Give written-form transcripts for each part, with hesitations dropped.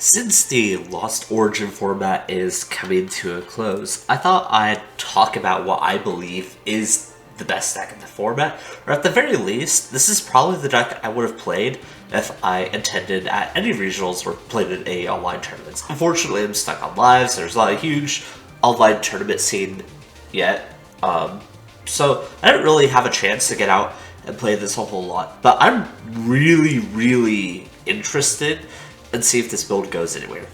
Since the Lost Origin format is coming to a close, I thought I'd talk about what I believe is the best deck in the format, or at the very least, this is probably the deck I would have played if I attended at any regionals or played in a online tournaments. Unfortunately, I'm stuck on live, so there's not a huge online tournament scene yet, so I didn't really have a chance to get out and play this a whole lot, but I'm really interested and see if this build goes anywhere.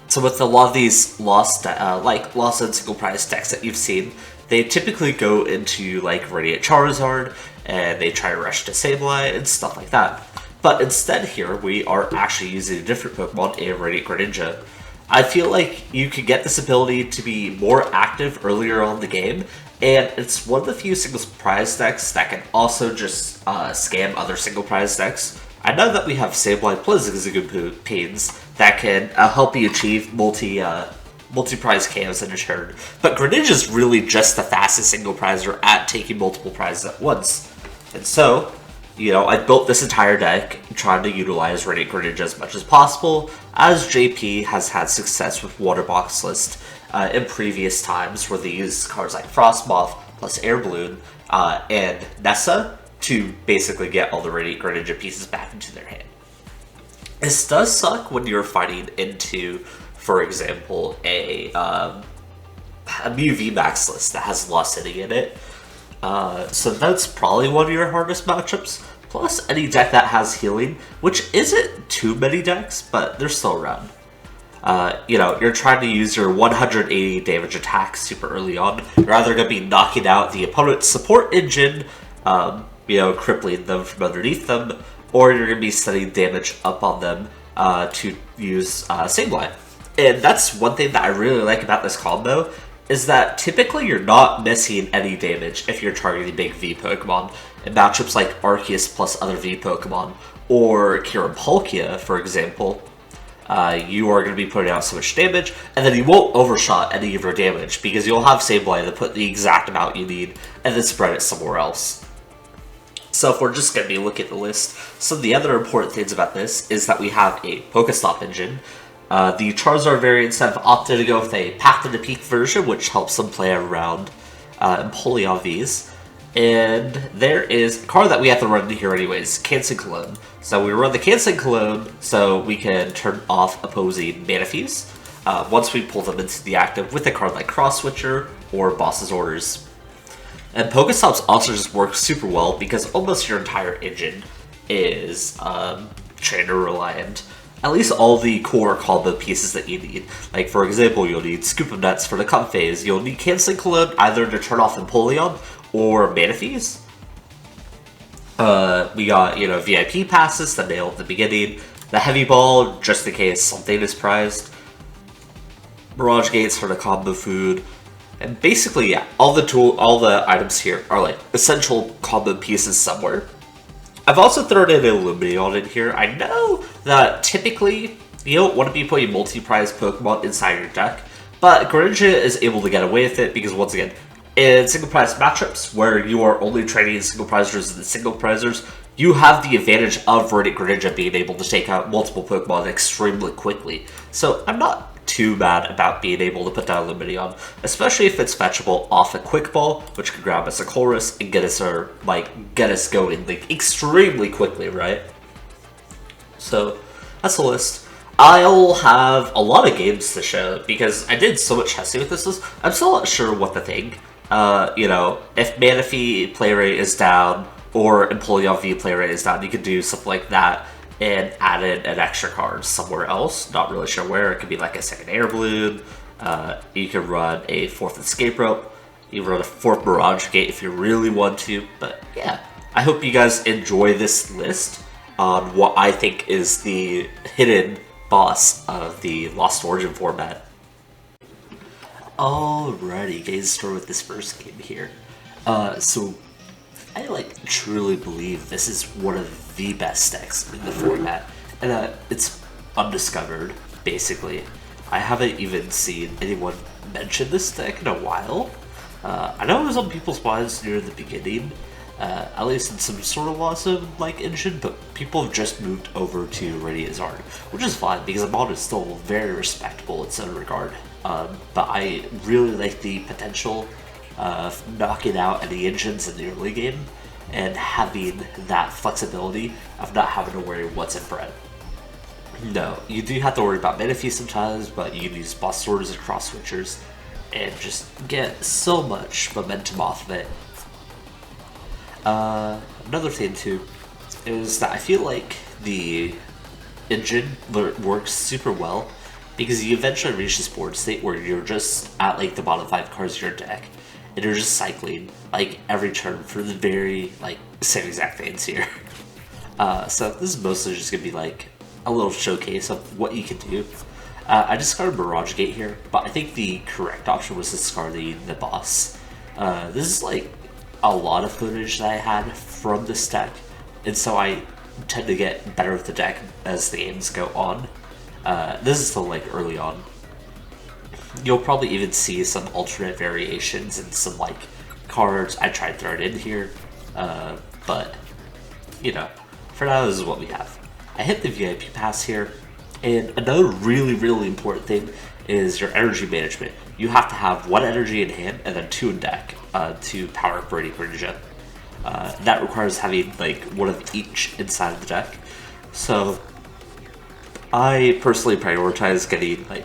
So with a lot of these lost and single prize decks that you've seen, they typically go into like Radiant Charizard and they try to rush to Sableye and stuff like that. But instead here, we are actually using a different Pokemon, a Radiant Greninja. I feel like you could get this ability to be more active earlier on in the game, and it's one of the few single prize decks that can also just scam other single prize decks. I know that we have Sableye plus Zigzagoons that can help you achieve multi-prize KOs in a turn, but Greninja's really just the fastest single prizer at taking multiple prizes at once. And so, you know, I built this entire deck trying to utilize Radiant Greninja as much as possible, as JP has had success with Water Box List in previous times where they used cards like Frostmoth plus Air Balloon and Nessa to basically get all the Radiant Greninja pieces back into their hand. This does suck when you're fighting into, for example, a Mew VMAX list that has Lost City in it. So that's probably one of your hardest matchups. Plus any deck that has healing, which isn't too many decks, but they're still around. You know, you're trying to use your 180 damage attack super early on. You're either going to be knocking out the opponent's support engine, you know, crippling them from underneath them, or you're going to be setting damage up on them to use Sableye. And that's one thing that I really like about this combo, is that typically you're not missing any damage if you're targeting big V Pokemon. In matchups like Arceus plus other V Pokemon, or Kirampolkia, for example, you are going to be putting out so much damage, and then you won't overshot any of your damage, because you'll have Sableye to put the exact amount you need, and then spread it somewhere else. So if we're just going to be looking at the list, some of the other important things about this is that we have a PokéStop engine. The Charizard variants have opted to go with a Path to the Peak version, which helps them play around Empoleon Vs. And there is a card that we have to run here anyways, Canceling Cologne. So we run the Canceling Cologne so we can turn off opposing Manaphy's once we pull them into the active with a card like Cross Switcher or Boss's Orders. And PokéStops also just work super well because almost your entire engine is trainer reliant. At least all the core combo pieces that you need. Like, for example, you'll need Scoop Up Nets for the Comfey. You'll need Canceling Cologne either to turn off Empoleon or Manaphy's. We got, you know, VIP passes that nail at the beginning. The Heavy Ball, just in case something is prized. Mirage Gates for the combo food. And basically, yeah, all the items here are like essential combo pieces somewhere. I've also thrown in a Lumineon in here. I know that typically you don't want to be putting multi-prize Pokemon inside your deck, but Greninja is able to get away with it because, once again, in single prize matchups where you are only trading single prizers and single prizers, you have the advantage of Radiant Greninja being able to take out multiple Pokemon extremely quickly. So I'm not too bad about being able to put down Lumineon, especially if it's fetchable off a Quick Ball, which could grab us a Colress and get us going like extremely quickly, right? So that's the list. I'll have a lot of games to show because I did so much testing with this list. I'm still not sure what to think. You know, if Manaphy play rate is down or Empoleon V play rate is down, you could do something like that and add in an extra card somewhere else. Not really sure where. It could be like a second Air Balloon. You could run a fourth Escape Rope. You can run a fourth Mirage Gate if you really want to. But yeah, I hope you guys enjoy this list on what I think is the hidden boss of the Lost Origin format. Alrighty, getting started with this first game here. So I truly believe this is one of the best decks in the format, and it's undiscovered, basically. I haven't even seen anyone mention this deck in a while. I know it was on people's minds near the beginning, at least in some sort of awesome like engine, but people have just moved over to Radiant Greninja, which is fine because the mod is still very respectable in its own regard. But I really like the potential of knocking out any engines in the early game and having that flexibility of not having to worry what's inbred. No, you do have to worry about Manaphy sometimes, but you can use boss swords and cross switchers and just get so much momentum off of it. Another thing too is that I feel like the engine works super well because you eventually reach this board state where you're just at like the bottom 5 cards of your deck and you're just cycling like every turn for the very like same exact things here. So this is mostly just gonna be like a little showcase of what you can do. I discarded Mirage Gate here, but I think the correct option was discarding the boss. This is like a lot of footage that I had from this deck, and so I tend to get better with the deck as the games go on. This is still like early on. You'll probably even see some alternate variations and some like cards I tried throwing in here, but you know, for now this is what we have. I hit the VIP pass here, and another really important thing is your energy management. You have to have 1 energy in hand and then 2 in deck to power up Radiant Greninja. That requires having like 1 of each inside of the deck. So I personally prioritize getting like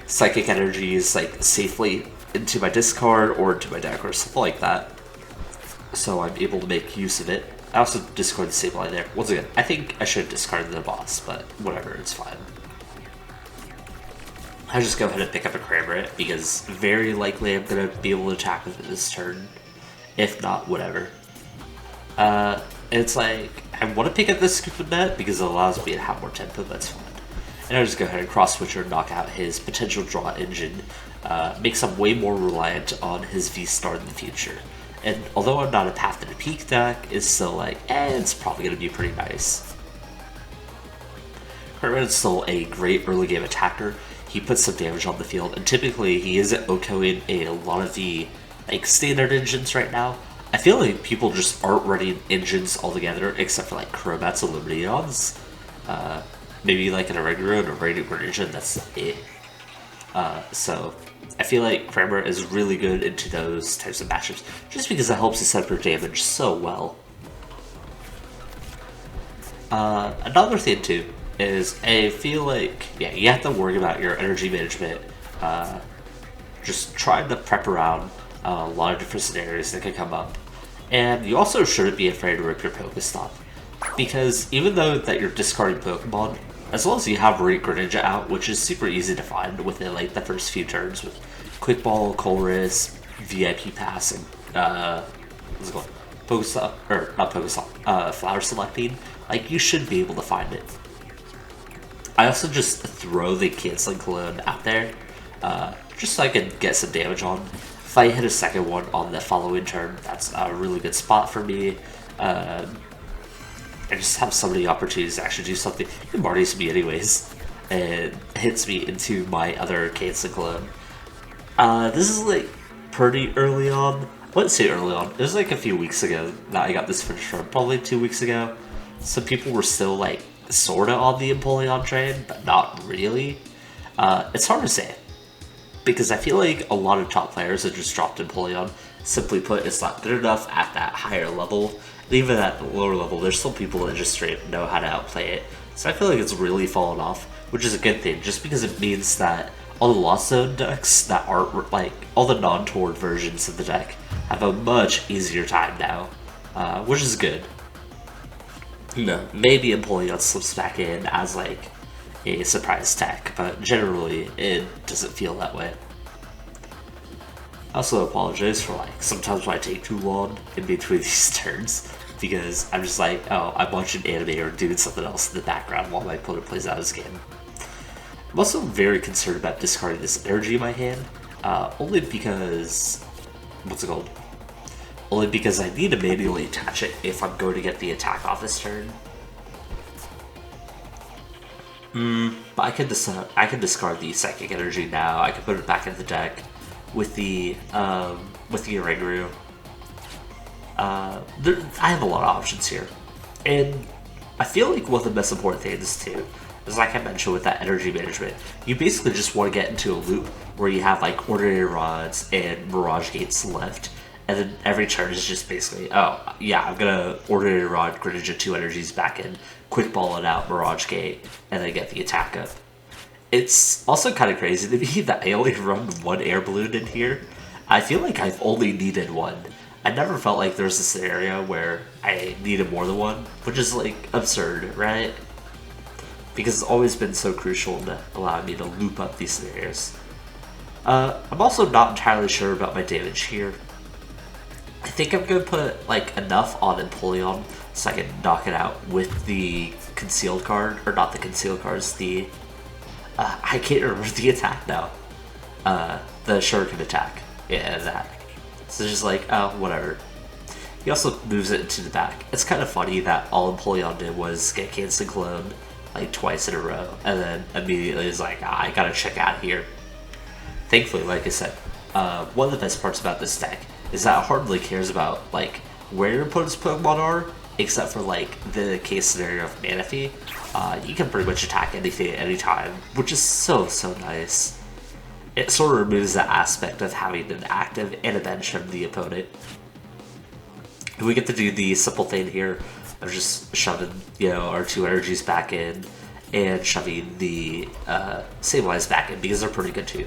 Psychic Energies like safely into my discard or into my deck or something like that, so I'm able to make use of it. I also discarded the Sableye there. Once again, I think I should have discarded the boss, but whatever, it's fine. I just go ahead and pick up a Cramorant because very likely I'm going to be able to attack with it this turn. If not, whatever. It's like, I want to pick up this Scoop Up Net because it allows me to have more tempo, that's fine. And I just go ahead and Cross Switcher and knock out his potential draw engine. Makes him way more reliant on his V-Star in the future. And although I'm not a Path to the Peak deck, it's still like, it's probably going to be pretty nice. Cramorant's still a great early game attacker. He puts some damage on the field, and typically he isn't OHKOing a lot of the like standard engines right now. I feel like people just aren't running engines altogether, except for like Cromats and Lumineons. Maybe like an Oranguru and a Radiant Greninja, and that's it. So I feel like Cramorant is really good into those types of matchups, just because it helps you separate damage so well. Another thing too is I feel like, yeah, you have to worry about your energy management. Just trying to prep around a lot of different scenarios that can come up. And you also shouldn't be afraid to rip your PokéStop, because even though that you're discarding Pokemon, as long as you have Radiant Greninja out, which is super easy to find within like the first few turns with Quick Ball, Colress, VIP Pass, and what's it called? PokéStop, or not PokéStop, Flower Selecting, like you should be able to find it. I also just throw the Canceling Cologne out there, just so I can get some damage on. If I hit a second one on the following turn, that's a really good spot for me. I just have so many opportunities to actually do something. It marties me anyways, and hits me into my other Canceling Cologne. This is like pretty early on. I wouldn't say early on. It was like a few weeks ago that I got this finished from, probably 2 weeks ago. Some people were still like sorta on the Empoleon train, but not really. It's hard to say, because I feel like a lot of top players have just dropped Empoleon. Simply put, it's not good enough at that higher level. And even at the lower level, there's still people that just straight up know how to outplay it. So I feel like it's really fallen off, which is a good thing, just because it means that all the Lost Zone decks that aren't like all the non-toward versions of the deck have a much easier time now, which is good. No, maybe Empoleon slips back in as like a surprise tech, but generally it doesn't feel that way. I also apologize for like sometimes when I take too long in between these turns, because I'm just like, oh, I'm watching anime or doing something else in the background while my opponent plays out his game. I'm also very concerned about discarding this energy in my hand, only because, what's it called? Only because I need to manually attach it if I'm going to get the attack off this turn. But I can discard the Psychic Energy now. I can put it back in the deck with the Oranguru. I have a lot of options here. And I feel like one of the most important things too is, like I mentioned with that energy management, you basically just want to get into a loop where you have like Ordinary Rods and Mirage Gates left, and then every turn is just basically, oh yeah, I'm gonna Ordinary Rod Greninja 2 energies back in, quick ball it out, Mirage Gate, and then get the attack up. It's also kind of crazy to me that I only run one Air Balloon in here. I feel like I've only needed one. I never felt like there was a scenario where I needed more than one, which is like absurd, right? Because it's always been so crucial to allow me to loop up these scenarios. I'm also not entirely sure about my damage here. I think I'm going to put like enough on Empoleon so I can knock it out with the concealed card, or not the concealed cards, the I can't remember the attack now. The Shuriken attack. Yeah, that. So just like, oh, whatever. He also moves it into the back. It's kind of funny that all Empoleon did was get Canceling Cologne like twice in a row, and then immediately is like, I gotta check out here. Thankfully, like I said, one of the best parts about this deck is that it hardly cares about like where your opponent's Pokemon are, except for like the case scenario of Manaphy. You can pretty much attack anything at any time, which is so nice. It sort of removes the aspect of having an active and a bench from the opponent. We get to do the simple thing here of just shoving, you know, our 2 energies back in and shoving the Sableyes back in because they're pretty good too.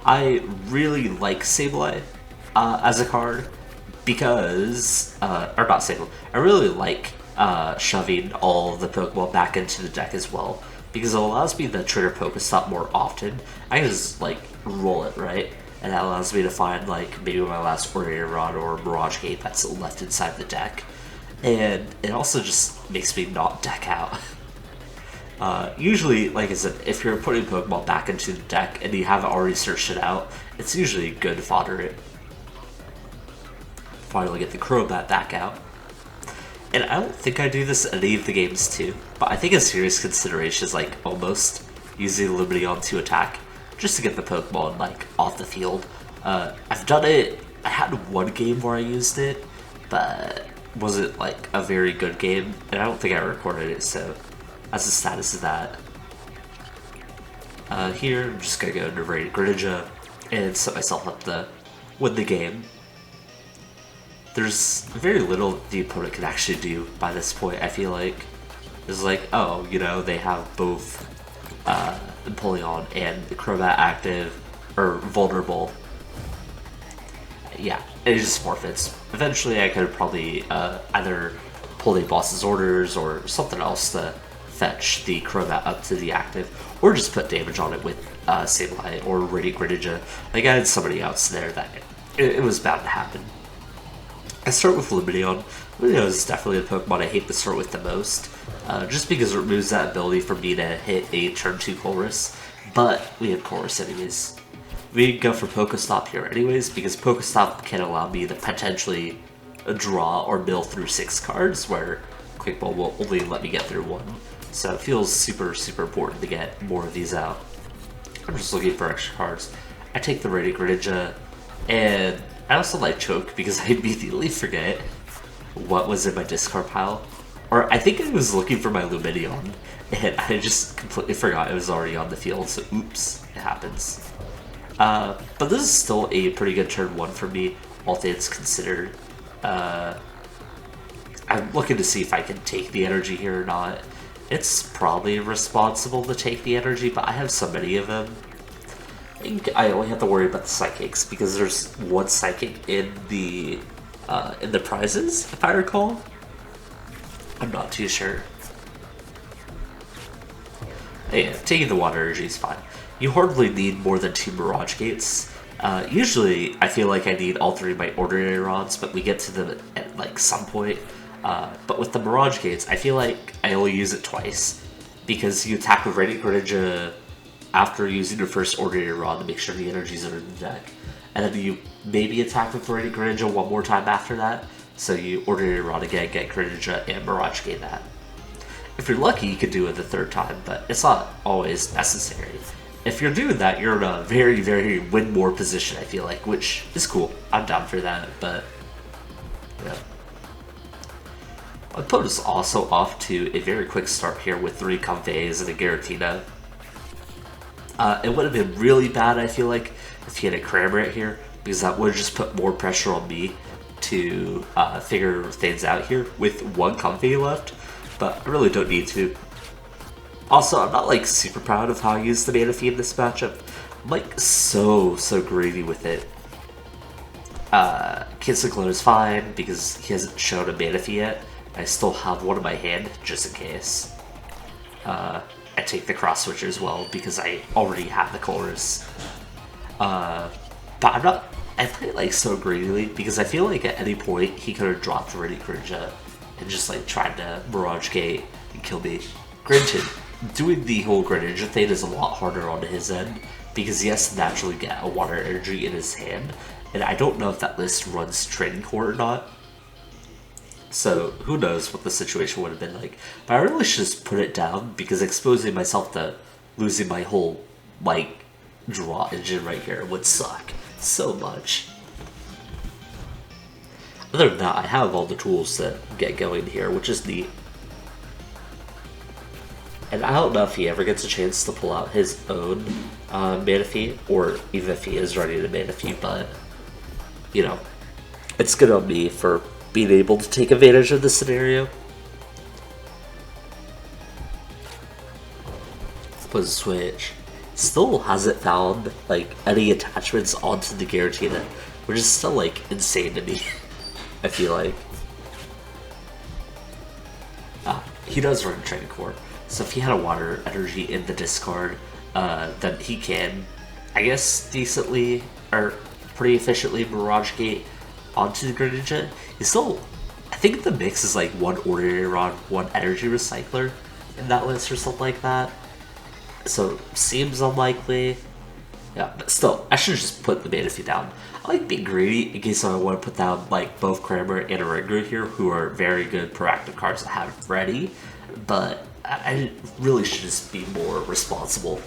I really like Sableye as a card because, or not Sableye, I really like shoving all the Pokemon back into the deck as well, because it allows me to trigger PokéStop more often. I can just like roll it, right? And that allows me to find like maybe my last Ordinary Rod or Mirage Gate that's left inside the deck. And it also just makes me not deck out. Usually, like I said, if you're putting Pokemon back into the deck and you haven't already searched it out, it's usually good to fodder it. Finally get the Crobat back out. And I don't think I do this in any of the games too, but I think a serious consideration is like almost using Lumineon to attack, just to get the Pokemon like off the field. I've done it, I had one game where I used it, but wasn't like a very good game, and I don't think I recorded it, so that's the status of that. Here, I'm just gonna go into Radiant Greninja and set myself up to win the game. There's very little the opponent can actually do by this point, I feel like. It's like, oh, you know, they have both Empoleon and the Crobat active, or vulnerable. Yeah, and it just forfeits. Eventually I could probably either pull the boss's orders or something else to fetch the Crobat up to the active, or just put damage on it with Sableye or Radiant Greninja. Like, I had somebody else there that it was bound to happen. I start with Lumineon. Lumineon is definitely the Pokemon I hate to start with the most, just because it removes that ability for me to hit a turn 2 Colress, but we have Colress anyways. We go for PokéStop here anyways, because PokéStop can allow me to potentially draw or mill through 6 cards, where Quick Ball will only let me get through 1. So it feels super important to get more of these out. I'm just looking for extra cards. I take the Radiant Greninja, and I also like Choke because I immediately forget what was in my discard pile. Or I think I was looking for my Lumineon, and I just completely forgot it was already on the field, so oops, it happens. But this is still a pretty good turn 1 for me, all things considered. I'm looking to see if I can take the energy here or not. It's probably responsible to take the energy, but I have so many of them. I think I only have to worry about the Psychics, because there's one Psychic in the prizes, if I recall. I'm not too sure. Yeah, taking the Water Energy is fine. You hardly need more than 2 Mirage Gates. Usually, I feel like I need all 3 of my Ordinary Rods, but we get to them at like some point. But with the Mirage Gates, I feel like I only use it twice, because you attack with Radiant Greninja after using your first Ordinary Rod to make sure the energies are in the deck, and then you maybe attack with Radiant Greninja one more time after that, so you Ordinary Rod again, get Greninja, and Mirage Gate that. If you're lucky, you could do it the 3rd time, but it's not always necessary. If you're doing that, you're in a very win more position, I feel like, which is cool. I'm down for that, but Yeah. My opponent is also off to a very quick start here with 3 Comfeys and a Giratina. It would have been really bad, I feel like, if he had a Cramorant here, because that would have just put more pressure on me to figure things out here with 1 Comfey left, but I really don't need to. Also, I'm not like super proud of how I used the Manaphy in this matchup. I'm like so greedy with it. Canceling Cologne is fine because he hasn't shown a Manaphy yet. I still have one in my hand just in case. I take the Cross Switcher as well because I already have the Colress. But I play it like so greedily because I feel like at any point he could have dropped Radiant Greninja and just like tried to Mirage Gate and kill me. Granted, doing the whole Greninja thing is a lot harder on his end because he has to naturally get a Water Energy in his hand, and I don't know if that list runs Training Court or not. So who knows what the situation would have been like. But I really should just put it down because exposing myself to losing my whole like draw engine right here would suck so much. Other than that, I have all the tools to get going here, which is neat. And I don't know if he ever gets a chance to pull out his own Manaphy, or even if he is ready to Manaphy, but, you know, it's good on me for being able to take advantage of this scenario. Put a switch. Still hasn't found, like, any attachments onto the Giratina, which is still, like, insane to me, I feel like. He does run Training Core. So if he had a Water Energy in the discard, then he can, I guess, decently, or pretty efficiently Mirage Gate onto the Greninja. He's still, I think the mix is like 1 Ordinary Rod, 1 Energy Recycler in that list or something like that. So, seems unlikely. Yeah, but still, I should just put the Manaphy down. I like being greedy in case I want to put down like both Cramorant and Oranguru here, who are very good proactive cards to have ready, but I really should just be more responsible.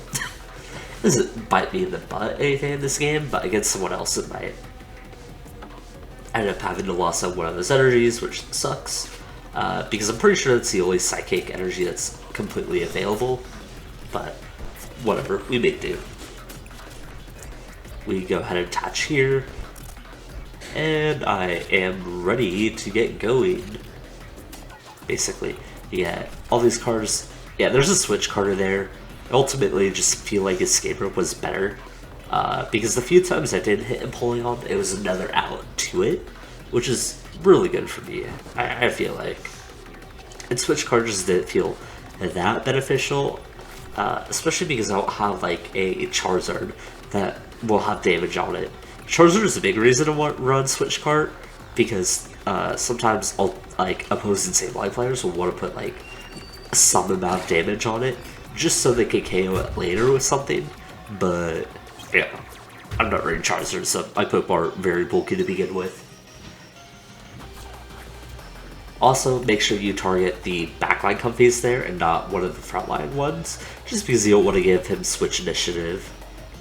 Doesn't bite me in the butt anything in this game, but against someone else it might. I ended up having to lose out one of those energies, which sucks, because I'm pretty sure that's the only Psychic Energy that's completely available, but whatever, we make do. We go ahead and attach here, and I am ready to get going, basically. Yeah, all these cards, yeah, there's a switch card in there. I ultimately just feel like Escape Rope was better, because the few times I did hit Empoleon, it was another out to it, which is really good for me, I feel like. And switch cards just didn't feel that beneficial, especially because I don't have like a Charizard that will have damage on it. Charizard is a big reason to run switch card, because sometimes like opposing Sableye players will want to put like some amount of damage on it just so they can KO it later with something. But yeah, I'm not running Charizard, so my Pokemon are very bulky to begin with. Also, make sure you target the backline Comfeys there and not one of the frontline ones, just because you don't want to give him switch initiative.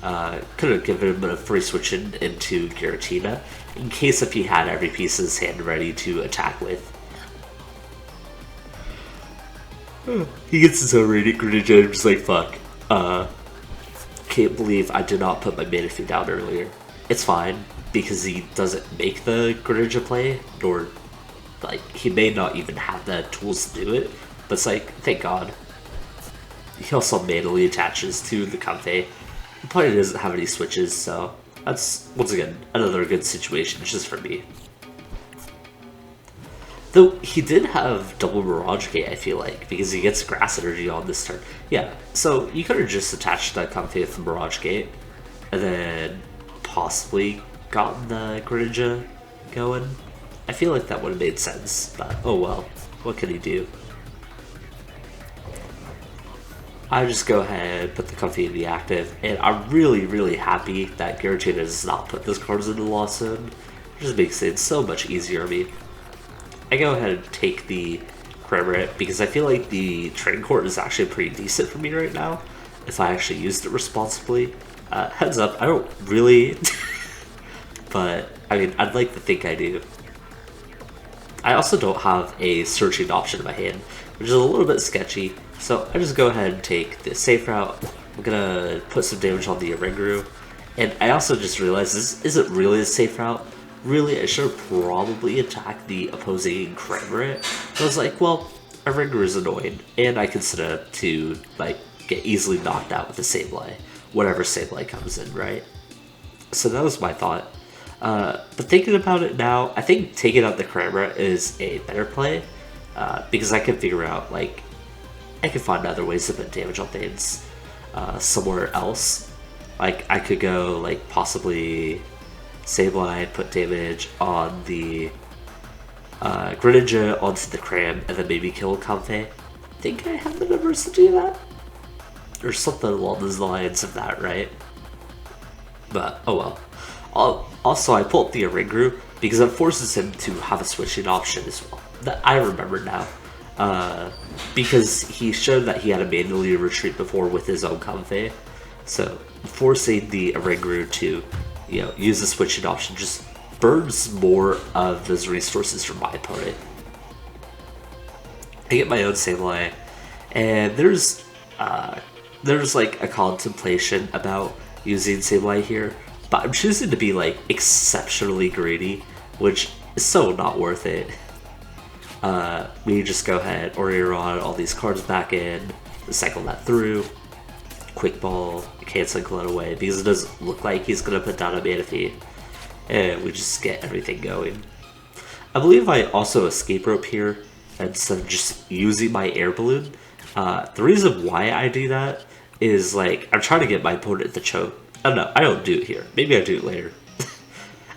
Could have given him a free switch into Giratina, in case if he had every piece of his hand ready to attack with. He gets his own Radiant Greninja, I'm just like, fuck. Can't believe I did not put my Manaphy down earlier. It's fine, because he doesn't make the Greninja play, nor, like, he may not even have the tools to do it, but it's like, thank God. He also manually attaches to the Comfey. He probably doesn't have any switches, so that's, once again, another good situation just for me. Though, he did have double Mirage Gate, I feel like, because he gets Grass Energy on this turn. Yeah, so you could have just attached that Comfey with the Mirage Gate, and then possibly gotten the Greninja going. I feel like that would have made sense, but oh well, what can he do? I just go ahead, put the Comfey in the active, and I'm really happy that Giratina does not put those cards into Lost Zone. It just makes it so much easier on me. I go ahead and take the Cramorant because I feel like the Training Court is actually pretty decent for me right now, if I actually used it responsibly. Heads up, I don't really, but I mean, I'd like to think I do. I also don't have a searching option in my hand, which is a little bit sketchy, so I just go ahead and take the safe route. I'm gonna put some damage on the Oranguru, and I also just realized this isn't really a safe route. Really, I should have probably attacked the opposing Cramorant. I was like, well, Oranguru is annoying, and I can set up to like get easily knocked out with the Sableye, whatever Sableye comes in, right? So that was my thought. But thinking about it now, I think taking out the Cramorant is a better play, because I can figure out, like, I can find other ways to put damage on things somewhere else. Like, I could go, like, possibly Sableye, put damage on the Greninja onto the Cram, and then maybe kill Comfey. I think I have the numbers to do that? Or something along those lines of that, right? But, oh well. Also, I pulled the Oranguru because it forces him to have a switching option as well. That I remember now. Because he showed that he had to manually retreat before with his own Comfey. So, forcing the Oranguru to, you know, use the switching option just burns more of those resources from my opponent. I get my own Sableye, and there's like a contemplation about using Sableye here, but I'm choosing to be like exceptionally greedy, which is so not worth it. We just go ahead, Ordinary Rod, all these cards back in, cycle that through, Quick Ball, Canceling Cologne away, because it doesn't look like he's going to put down a Manaphy, and we just get everything going. I believe I also Escape Rope here, instead of just using my Air Balloon. The reason why I do that is, like, I'm trying to get my opponent to choke. I don't know, I don't do it here. Maybe I do it later.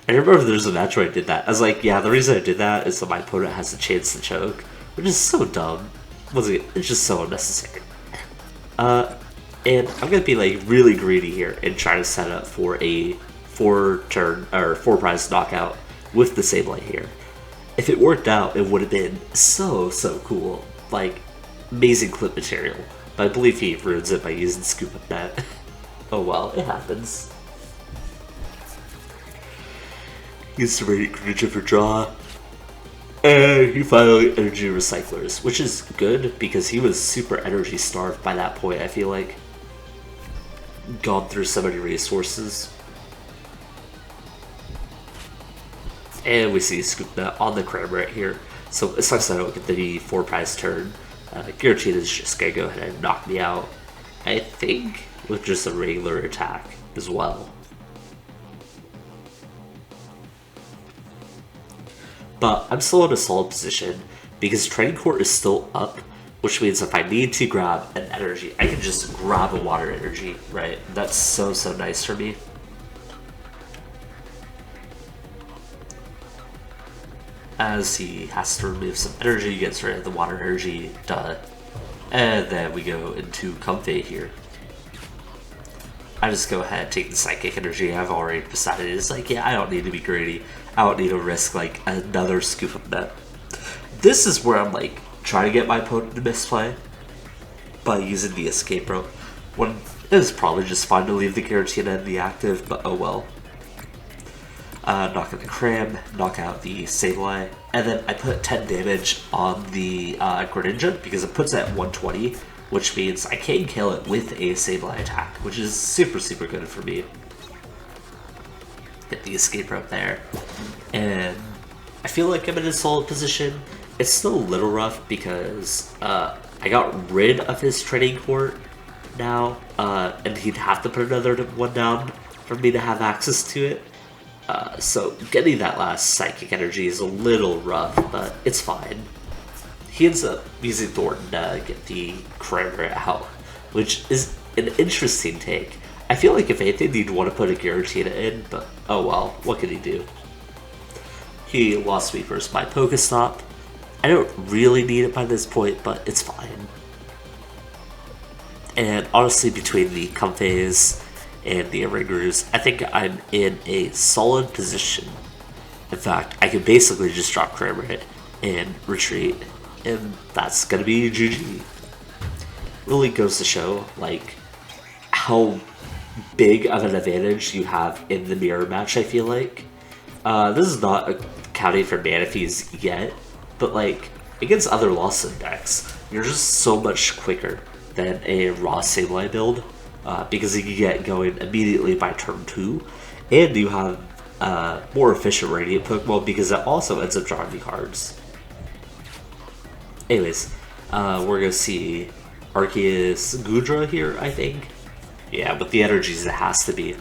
I remember there's a match where I did that. I was like, yeah, the reason I did that is so my opponent has a chance to choke, which is so dumb. It's just so unnecessary. And I'm gonna be like really greedy here and try to set up for a 4 prize knockout with the Sableye here. If it worked out, it would have been so cool. Like, amazing clip material. But I believe he ruins it by using Scoop Up Net. Oh well, it happens. Used the Radiant Greninja for draw. And he finally energy recyclers, which is good because he was super energy starved by that point, I feel like. Gone through so many resources. And we see Scoop Net on the Cramorant here. So it sucks that I don't get the 4 prize turn. Guaranteed is just gonna go ahead and knock me out. I think with just a regular attack as well. But I'm still in a solid position because Training Court is still up, which means if I need to grab an energy, I can just grab a Water Energy, right? That's so nice for me. As he has to remove some energy, gets rid of the Water Energy, duh. And then we go into Comfey here. I just go ahead and take the Psychic Energy. I've already decided it's like, yeah, I don't need to be greedy. I don't need to risk like another Scoop Up Net. This is where I'm like trying to get my opponent to misplay by using the Escape Rope. When it is probably just fine to leave the Guaranteed and the active, but oh well. Knock out the Cram, knock out the Sableye, and then I put 10 damage on the Greninja because it puts it at 120, which means I can kill it with a Sableye attack, which is super good for me. Get the Escape Rope there, and I feel like I'm in a solid position. It's still a little rough because I got rid of his Training Court now, and he'd have to put another one down for me to have access to it. So getting that last Psychic Energy is a little rough, but it's fine. He ends up using Thornton to get the Cramorant out, which is an interesting take. I feel like if anything, you'd want to put a Guaranteed in, but oh well, what can he do? He lost Sweepers by PokéStop. I don't really need it by this point, but it's fine. And honestly, between the Comfeys and the Orangurus, I think I'm in a solid position. In fact, I can basically just drop Cramorant and retreat, and that's gonna be GG. Really goes to show, like, how big of an advantage you have in the mirror match, I feel like. This is not accounting for Manaphy's yet, but like against other Lawson decks, you're just so much quicker than a raw Sableye build, because you can get going immediately by turn 2, and you have more efficient Radiant Pokemon because it also ends up drawing you cards. Anyways, we're gonna see Arceus Goodra here, I think. Yeah, with the energies it has to be.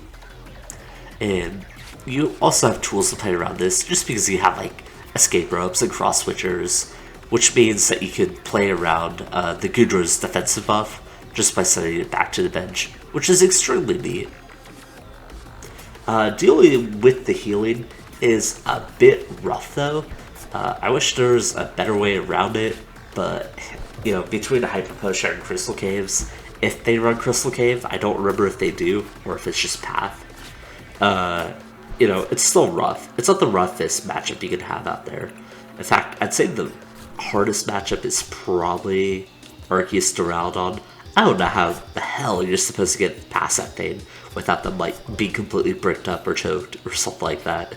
And you also have tools to play around this, just because you have like escape ropes and cross switchers, which means that you can play around the Goodra's defensive buff just by sending it back to the bench, which is extremely neat. Dealing with the healing is a bit rough though. I wish there was a better way around it, but you know, between Hyper Potion and Crystal Caves, if they run Crystal Cave, I don't remember if they do or if it's just Path. You know, it's still rough. It's not the roughest matchup you can have out there. In fact, I'd say the hardest matchup is probably Arceus Duraludon. I don't know how the hell you're supposed to get past that thing without them like being completely bricked up or choked or something like that.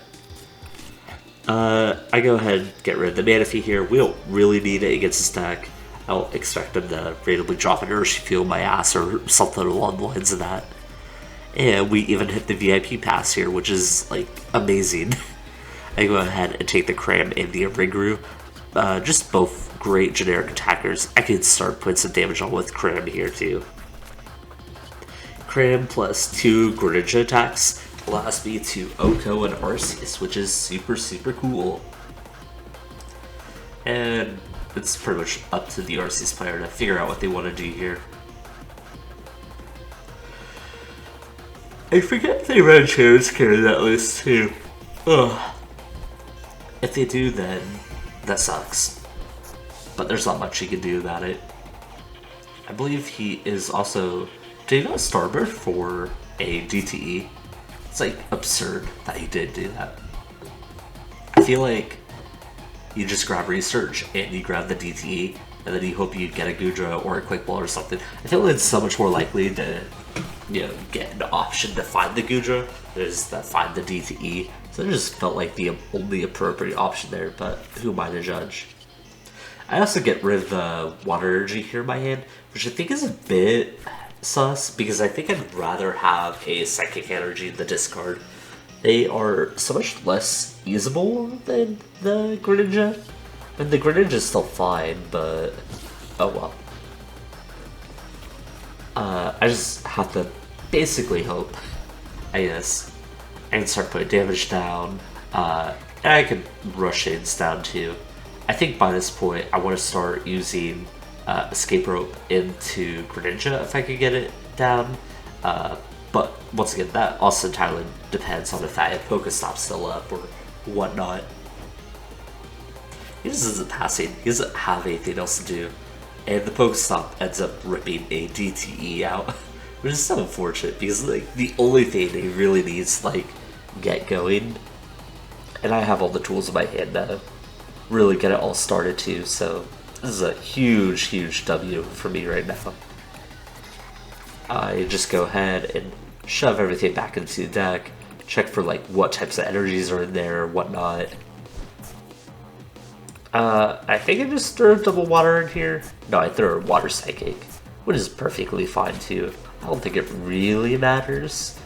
I go ahead and get rid of the Manaphy here. We don't really need it against this deck. I don't expect them to randomly drop an Urshifu Fuel my ass or something along the lines of that. And we even hit the VIP pass here, which is like amazing. I go ahead and take the Cram and the Oranguru. Just both great generic attackers. I could start putting some damage on with Cram here too. Cram plus 2 Greninja attacks allows me to Oko and Arceus, which is super cool. And it's pretty much up to the Arceus player to figure out what they want to do here. I forget they ran Chance carry that list too. Ugh. If they do, then that sucks. But there's not much he can do about it. I believe he is also... Did he not Starburst for a DTE? It's like absurd that he did do that. I feel like you just grab Research and you grab the DTE and then you hope you get a Goodra or a Quick Ball or something. I feel like it's so much more likely to, you know, get an option to find the Goodra is to find the DTE. So it just felt like the only appropriate option there, but who am I to judge? I also get rid of the Water Energy here in my hand, which I think is a bit sus, because I think I'd rather have a Psychic Energy in the discard. They are so much less usable than the Greninja. I mean, the Greninja is still fine, but oh well. I just have to basically hope, I guess, I can start putting damage down, and I can rush ins down too. I think by this point I want to start using Escape Rope into Greninja if I could get it down, but once again that also entirely depends on if I have PokéStop still up or whatnot. He just isn't passing, he doesn't have anything else to do, and the PokéStop ends up ripping a DTE out, which is so unfortunate because like the only thing he really needs to like get going, and I have all the tools in my hand now really get it all started too, so this is a huge W for me right now. I just go ahead and shove everything back into the deck, check for like what types of energies are in there or whatnot. I think I just threw a double water in here. No, I threw a water psychic, which is perfectly fine too. I don't think it really matters.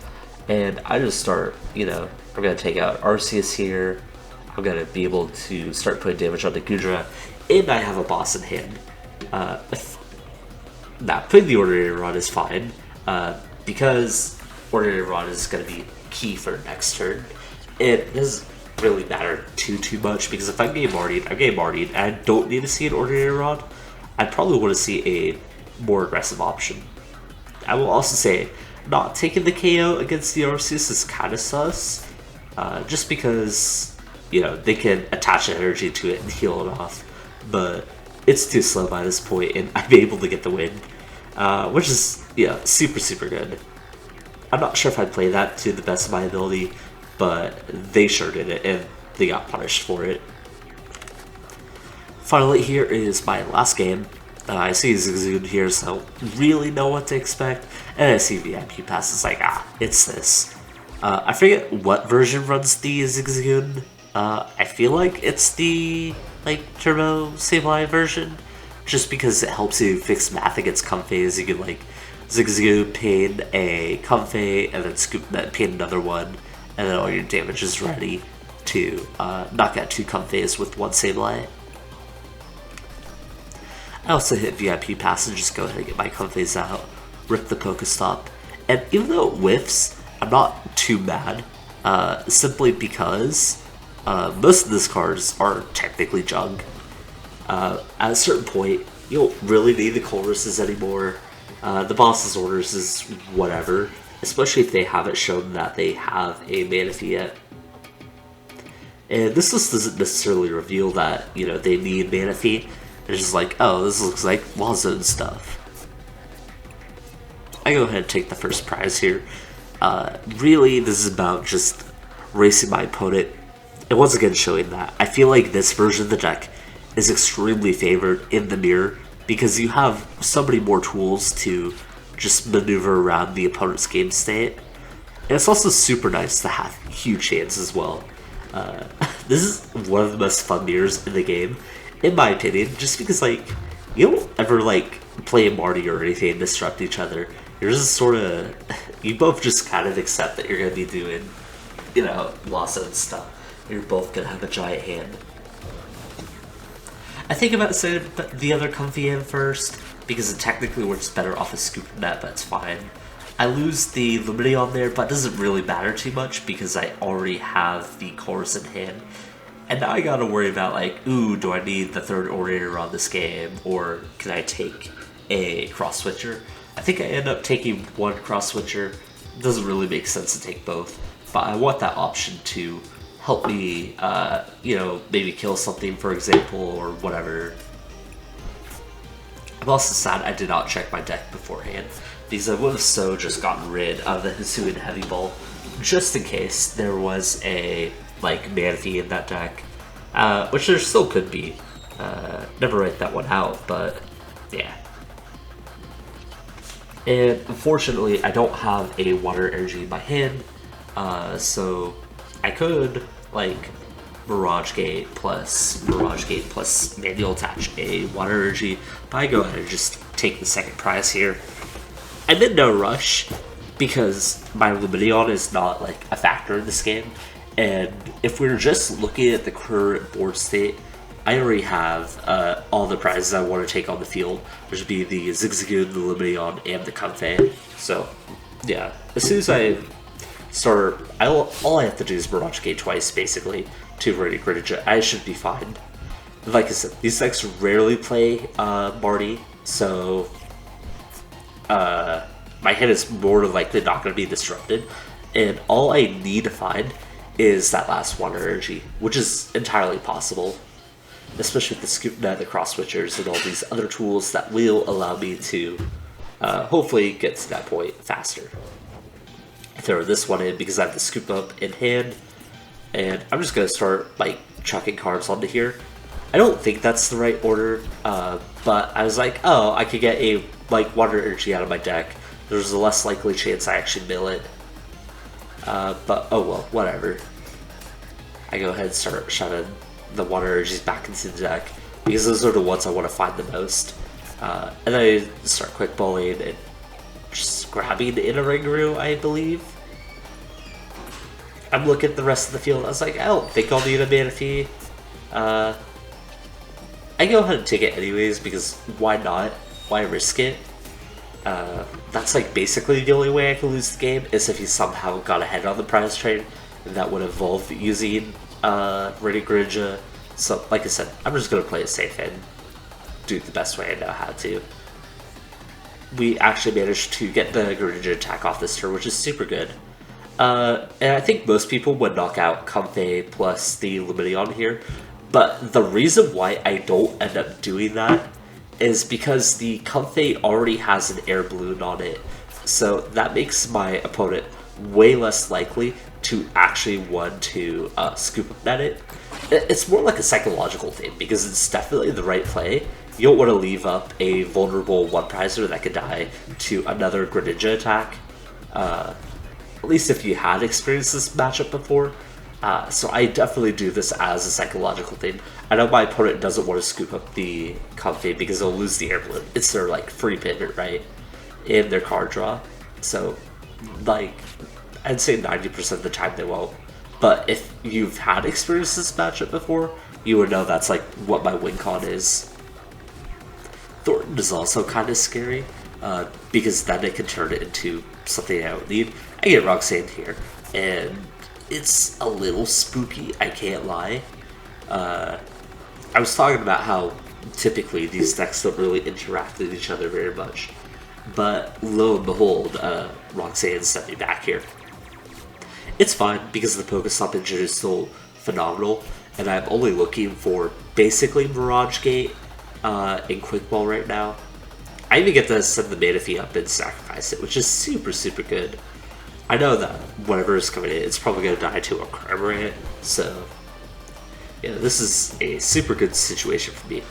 And I just start, you know, I'm gonna take out Arceus here. I'm gonna be able to start putting damage on the Goodra, and I have a boss in hand. Putting the Ordinary Rod is fine, because Ordinary Rod is gonna be key for next turn. It doesn't really matter too much, because if I'm game already, and I don't need to see an Ordinary Rod, I probably want to see a more aggressive option. I will also say, not taking the KO against the Arceus is kind of sus, just because, you know, they can attach energy to it and heal it off, but it's too slow by this point, and I'm able to get the win, which is, yeah, super good. I'm not sure if I'd play that to the best of my ability, but they sure did it, and they got punished for it. Finally, here is my last game. I see Zigzagoon here, so I don't really know what to expect, and I see VIP Pass is like, it's this. I forget what version runs the Zigzagoon. I feel like it's the like Turbo Sableye version, just because it helps you fix math against Comfeys. You can like Zigzagoo pin a Comfey and then Scoop Net pin another one, and then all your damage is ready to knock out 2 Comfeys with 1 Sableye. I also hit VIP Pass and just go ahead and get my Comfeys out, rip the PokéStop, and even though it whiffs, I'm not too mad, simply because most of these cards are technically junk. At a certain point, you don't really need the Colresses anymore. The boss's orders is whatever, especially if they haven't shown that they have a Manaphy yet. And this list doesn't necessarily reveal that, you know, they need Manaphy. It's just like, oh, this looks like Wall Zone stuff. I go ahead and take the first prize here. Really, this is about just racing my opponent, and once again showing that I feel like this version of the deck is extremely favored in the mirror, because you have so many more tools to just maneuver around the opponent's game state. And it's also super nice to have huge hands as well. This is one of the most fun mirrors in the game, in my opinion, just because, like, you don't ever, like, play a Marty or anything and disrupt each other. You're just sort of, you both just kind of accept that you're going to be doing, you know, Lasso and stuff. You're both going to have a giant hand. I think about setting the other Comfey in first, because it technically works better off a Scoop Up Net, but it's fine. I lose the Lumineon there, but it doesn't really matter too much, because I already have the Colress in hand. And now I gotta worry about, like, ooh, do I need the 3rd Ordinary Rod this game, or can I take a Cross Switcher? I think I end up taking 1 Cross Switcher. It doesn't really make sense to take both, but I want that option to help me, you know, maybe kill something, for example, or whatever. I'm also sad I did not check my deck beforehand, because I would have so just gotten rid of the Hisuian Heavy Ball, just in case there was a, like, Manaphy in that deck, which there still could be. Never write that one out, but yeah. And unfortunately, I don't have a Water Energy in my hand, so I could, like, Mirage Gate plus manual attach a Water Energy, but I go ahead and just take the second prize here. I'm in no rush, because my Lumineon is not, like, a factor in this game, and if we're just looking at the current board state, I already have all the prizes I want to take on the field, which would be the Zigzagoon, the Lumineon, and the Comfey. So, yeah, as soon as I start, all I have to do is Mirage Gate twice, basically, to Radiant Greninja. I should be fine. Like I said, these decks rarely play Marty, so my hand is more likely not going to be disrupted, and all I need to find is that last Water Energy, which is entirely possible, especially with the Scoop Net, the Cross Switchers, and all these other tools that will allow me to hopefully get to that point faster. I throw this one in because I have the Scoop Up in hand, and I'm just going to start, like, chucking cards onto here. I don't think that's the right order, but I was like, oh, I could get a, like, Water Energy out of my deck. There's a less likely chance I actually mill it. But, oh well, whatever. I go ahead and start shoving the Water Energies back into the deck, because those are the ones I want to find the most. And then I start quick bowling and just grabbing in Oranguru, I believe. I'm looking at the rest of the field, I was like, I don't think I'll need a Manaphy. I go ahead and take it anyways, because why not? Why risk it? That's, like, basically the only way I can lose the game, is if he somehow got ahead on the prize train, and that would involve using Radiant Greninja. So, like I said, I'm just going to play it safe and do it the best way I know how to. We actually managed to get the Greninja attack off this turn, which is super good. And I think most people would knock out Comfey plus the Lumineon here, but the reason why I don't end up doing that is because the Comfey already has an Air Balloon on it, so that makes my opponent way less likely to actually want to Scoop Up Net it. It's more like a psychological thing, because it's definitely the right play. You don't want to leave up a vulnerable one-prizer that could die to another Greninja attack. At least if you had experienced this matchup before. So I definitely do this as a psychological thing. I know my opponent doesn't want to scoop up the Comfey because they'll lose the Air Balloon. It's their like free pivot, right? In their card draw. So like I'd say 90% of the time they won't. But if you've had experienced this matchup before, you would know that's like what my win con is. Thornton is also kind of scary because then it can turn it into something I don't need. I get Roxanne here, and it's a little spooky, I can't lie. I was talking about how typically these decks don't really interact with each other very much, but lo and behold, Roxanne sent me back here. It's fine because the PokéStop engine is still phenomenal, and I'm only looking for basically Mirage Gate in Quick Ball right now. I even get to send the Manaphy up and sacrifice it, which is super, super good. I know that whatever is coming in, it's probably going to die to a Cramorant, so yeah, this is a super good situation for me.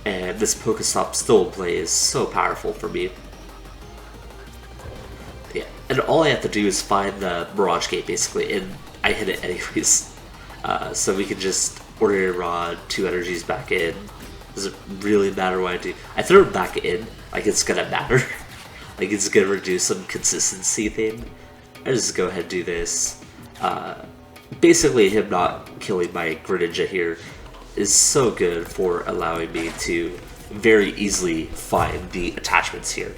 And this PokéStop still in play is so powerful for me. Yeah, and all I have to do is find the Mirage Gate basically, and I hit it anyways. So we can just Ordinary Rod, 2 energies back in. Does it really matter what I do? I throw it back in, like it's gonna matter. Like it's gonna reduce some consistency thing. I just go ahead and do this. Basically him not killing my Greninja here is so good for allowing me to very easily find the attachments here.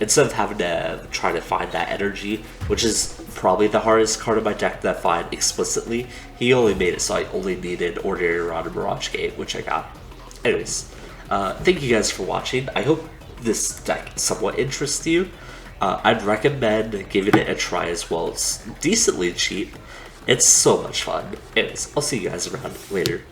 Instead of having to try to find that energy, which is probably the hardest card of my deck to find explicitly, he only made it so I only needed Ordinary Rod and Mirage Gate, which I got. Anyways, thank you guys for watching. I hope this deck somewhat interests you. I'd recommend giving it a try as well. It's decently cheap. It's so much fun. Anyways, I'll see you guys around later.